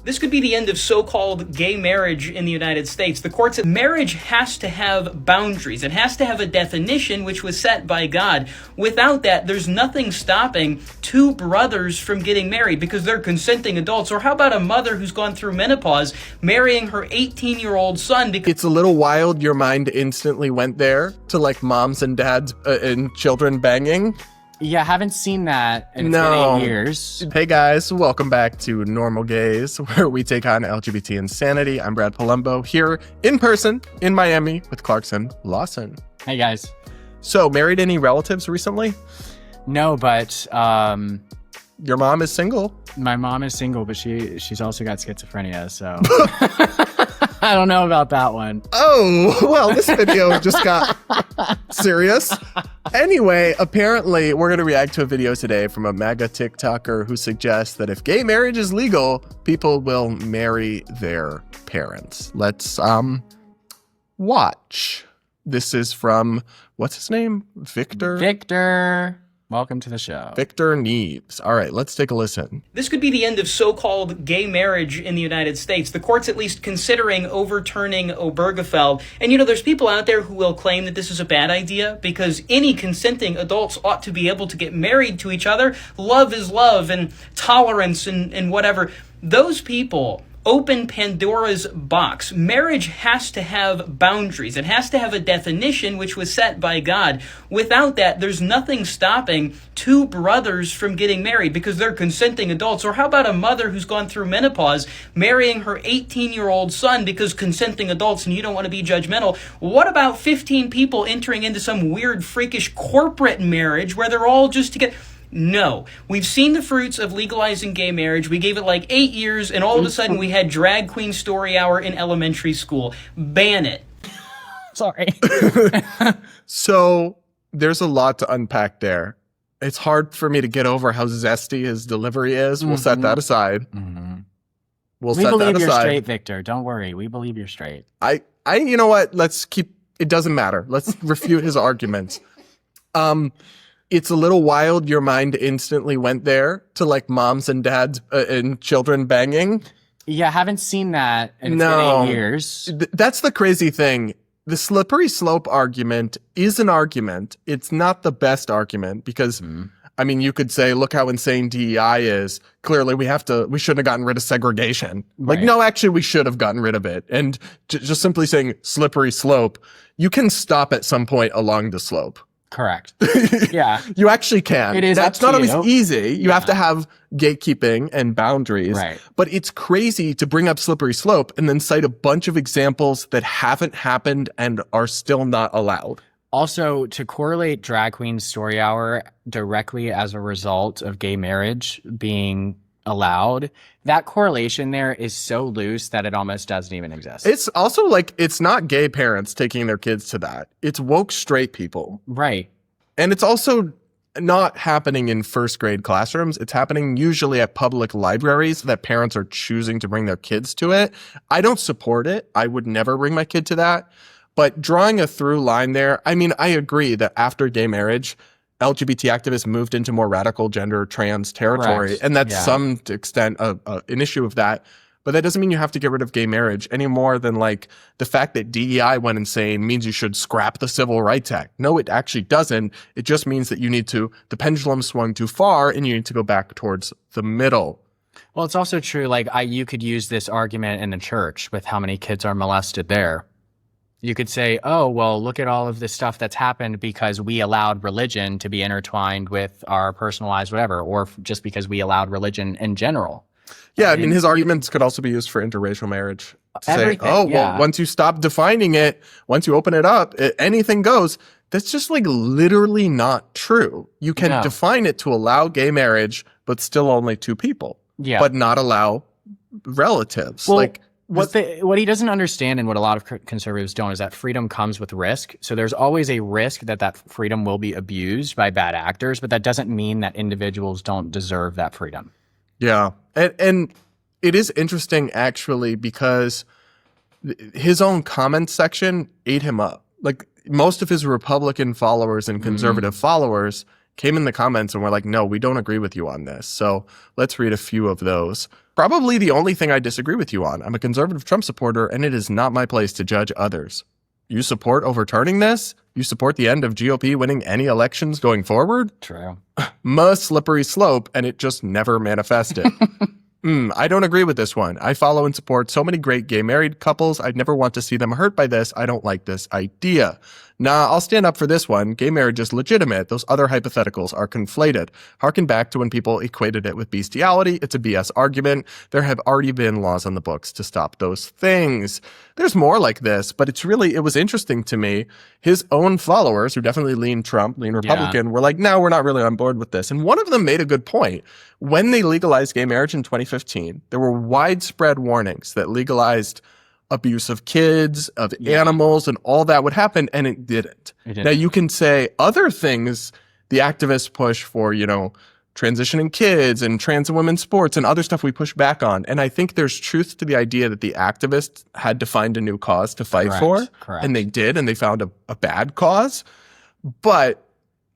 This could be the end of so-called gay marriage in the United States. The court said marriage has to have boundaries. It has to have a definition which was set by God. Without that, there's nothing stopping two brothers from getting married because they're consenting adults. Or how about a mother who's gone through menopause marrying her 18-year-old son because... It's a little wild your mind instantly went there to like moms and dads and children banging. Yeah, haven't seen that in 8 years. Hey guys, welcome back to Normal Gays, where we take on LGBT insanity. I'm Brad Polumbo, here in person in Miami with Clarkson Lawson. Hey guys. So, married any relatives recently? No, but your mom is single. My mom is single, but she's also got schizophrenia, so I don't know about that one. Oh, well, this video just got serious. Anyway, apparently, we're going to react to a video today from a MAGA TikToker who suggests that if gay marriage is legal, people will marry their parents. Let's watch. This is from, what's his name? Victor. Welcome to the show. Victor Neves. All right, let's take a listen. This could be the end of so-called gay marriage in the United States. The court's at least considering overturning Obergefell. And, you know, there's people out there who will claim that this is a bad idea because any consenting adults ought to be able to get married to each other. Love is love and tolerance and whatever. Those people open Pandora's box. Marriage has to have boundaries. It has to have a definition which was set by God. Without that, there's nothing stopping two brothers from getting married because they're consenting adults. Or how about a mother who's gone through menopause marrying her 18-year-old son because consenting adults and you don't want to be judgmental? What about 15 people entering into some weird, freakish corporate marriage where they're all just together? No. We've seen the fruits of legalizing gay marriage. We gave it like 8 years, and all of a sudden we had drag queen story hour in elementary school. Ban it. Sorry. So there's a lot to unpack there. It's hard for me to get over how zesty his delivery is. We'll set that aside. We believe you're straight, Victor. Don't worry. We believe you're straight. You know what? It doesn't matter. Let's refute his arguments. It's a little wild your mind instantly went there to like moms and dads and children banging. Yeah, haven't seen that in 8 years. That's the crazy thing. The slippery slope argument is an argument. It's not the best argument because, I mean, you could say, look how insane DEI is. Clearly, we shouldn't have gotten rid of segregation. Right. Like, no, actually, we should have gotten rid of it. And just simply saying slippery slope, you can stop at some point along the slope. Correct. Yeah. You actually can. It is. That's not always easy. You have to have gatekeeping and boundaries. Right. But it's crazy to bring up slippery slope and then cite a bunch of examples that haven't happened and are still not allowed. Also, to correlate drag queen story hour directly as a result of gay marriage being allowed, that correlation there is so loose that it almost doesn't even exist. It's also like, it's not gay parents taking their kids to that. It's woke straight people. Right. And it's also not happening in first grade classrooms. It's happening usually at public libraries that parents are choosing to bring their kids to it. I don't support it. I would never bring my kid to that. But drawing a through line there, I mean, I agree that after gay marriage, LGBT activists moved into more radical gender trans territory. Correct. And that's some extent an issue of that. But that doesn't mean you have to get rid of gay marriage any more than like the fact that DEI went insane means you should scrap the Civil Rights Act. No, it actually doesn't. It just means that the pendulum swung too far and you need to go back towards the middle. Well, it's also true. Like you could use this argument in the church with how many kids are molested there. You could say, oh, well, look at all of this stuff that's happened because we allowed religion to be intertwined with our personal lives, whatever, or just because we allowed religion in general. Yeah, I mean, his arguments could also be used for interracial marriage. To say, well, once you stop defining it, once you open it up, anything goes. That's just like literally not true. You can define it to allow gay marriage, but still only two people. Yeah. But not allow relatives. Well, what he doesn't understand and what a lot of conservatives don't is that freedom comes with risk. So there's always a risk that freedom will be abused by bad actors, but that doesn't mean that individuals don't deserve that freedom. Yeah. And it is interesting actually because his own comment section ate him up. Like most of his Republican followers and conservative followers came in the comments and were like, no, we don't agree with you on this. So let's read a few of those. Probably the only thing I disagree with you on. I'm a conservative Trump supporter, and it is not my place to judge others. You support overturning this? You support the end of GOP winning any elections going forward? True. Most slippery slope, and it just never manifested. I don't agree with this one. I follow and support so many great gay married couples. I'd never want to see them hurt by this. I don't like this idea. Nah, I'll stand up for this one. Gay marriage is legitimate. Those other hypotheticals are conflated. Harken back to when people equated it with bestiality. It's a BS argument. There have already been laws on the books to stop those things. There's more like this, but it was interesting to me. His own followers, who definitely lean Trump, lean Republican, were like, no, we're not really on board with this. And one of them made a good point. When they legalized gay marriage in 2015, there were widespread warnings that legalized abuse of kids, of animals, and all that would happen, and it didn't. Now, you can say other things the activists push for, transitioning kids and trans and women's sports and other stuff we push back on. And I think there's truth to the idea that the activists had to find a new cause to fight for. Correct. And they did, and they found a bad cause. But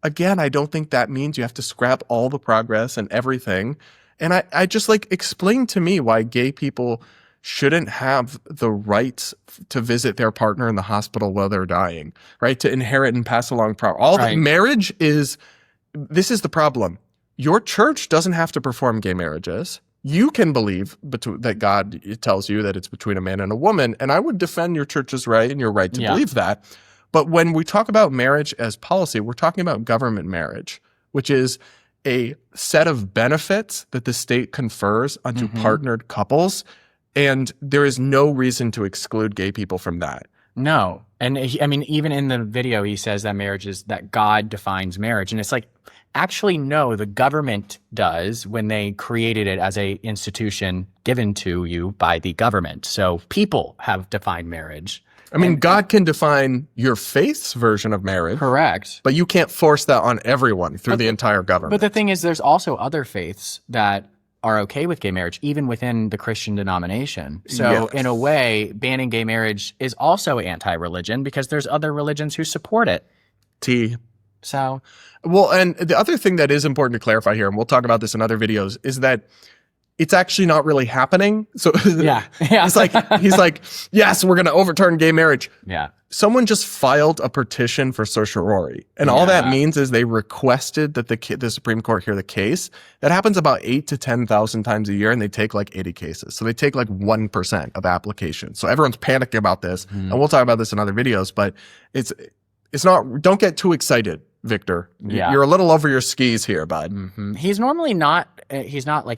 again, I don't think that means you have to scrap all the progress and everything. And I just explain to me why gay people shouldn't have the right to visit their partner in the hospital while they're dying, right? To inherit and pass along property. Marriage this is the problem. Your church doesn't have to perform gay marriages. You can believe that God tells you that it's between a man and a woman, and I would defend your church's right and your right to believe that. But when we talk about marriage as policy, we're talking about government marriage, which is a set of benefits that the state confers onto partnered couples. And there is no reason to exclude gay people from that. No. And even in the video, he says that God defines marriage. And it's like, actually, no, the government does when they created it as a institution given to you by the government. So people have defined marriage. God can define your faith's version of marriage. Correct. But you can't force that on everyone through the entire government. But the thing is, there's also other faiths that are okay with gay marriage, even within the Christian denomination. So in a way, banning gay marriage is also anti-religion because there's other religions who support it. So. Well, and the other thing that is important to clarify here, and we'll talk about this in other videos, is that it's actually not really happening. So he's like, yes, we're going to overturn gay marriage. Yeah. Someone just filed a petition for certiorari. And all that means is they requested that the Supreme Court hear the case. That happens about 8,000 to 10,000 times a year, and they take 80 cases. So they take 1% of applications. So everyone's panicking about this. And we'll talk about this in other videos, but it's not, don't get too excited, Victor. You're a little over your skis here, bud. He's normally not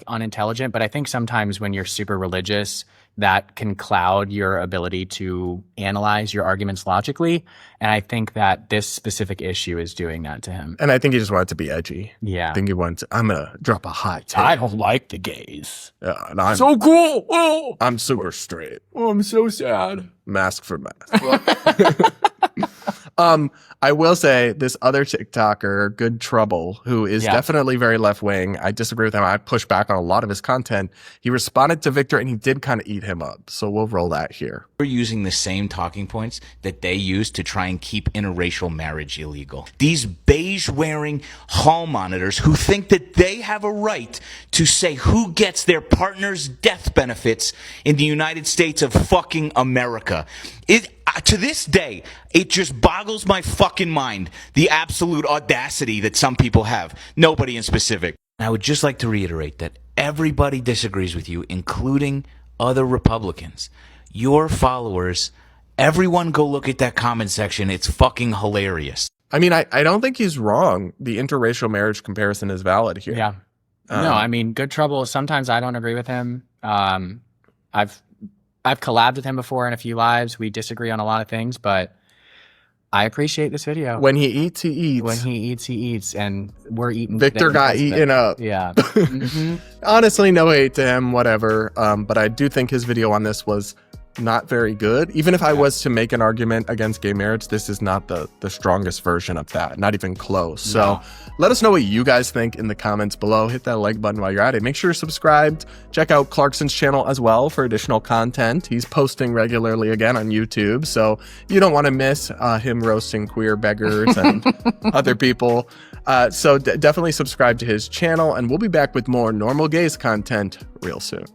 unintelligent, but I think sometimes when you're super religious, that can cloud your ability to analyze your arguments logically. And I think that this specific issue is doing that to him. And I think he just wanted to be edgy. Yeah. I think he wanted to, I'm going to drop a hot take. I don't like the gays. And I'm so cool. Oh, I'm super straight. Oh, I'm so sad. Mask for mask. I will say this other TikToker, Good Trouble, who is definitely very left-wing. I disagree with him. I push back on a lot of his content. He responded to Victor and he did kind of eat him up. So we'll roll that here. We're using the same talking points that they use to try and keep interracial marriage illegal. These beige-wearing hall monitors who think that they have a right to say who gets their partner's death benefits in the United States of fucking America. To this day, it just boggles my fucking mind, the absolute audacity that some people have. Nobody in specific. I would just like to reiterate that everybody disagrees with you, including other Republicans. Your followers, everyone go look at that comment section. It's fucking hilarious. I don't think he's wrong. The interracial marriage comparison is valid here. Yeah. No, Good Trouble, sometimes I don't agree with him. I've collabed with him before in a few lives. We disagree on a lot of things, but I appreciate this video. When he eats, he eats. When he eats, he eats. And we're eating. Victor got eaten up. Yeah. Honestly, no hate to him, whatever. But I do think his video on this was not very good. Even if I was to make an argument against gay marriage, this is not the strongest version of that. Not even close. So let us know what you guys think in the comments below. Hit that like button while you're at it. Make sure you're subscribed. Check out Clarkson's channel as well for additional content. He's posting regularly again on YouTube, so you don't want to miss him roasting queer beggars and other people. So definitely subscribe to his channel, and we'll be back with more Normal Gays content real soon.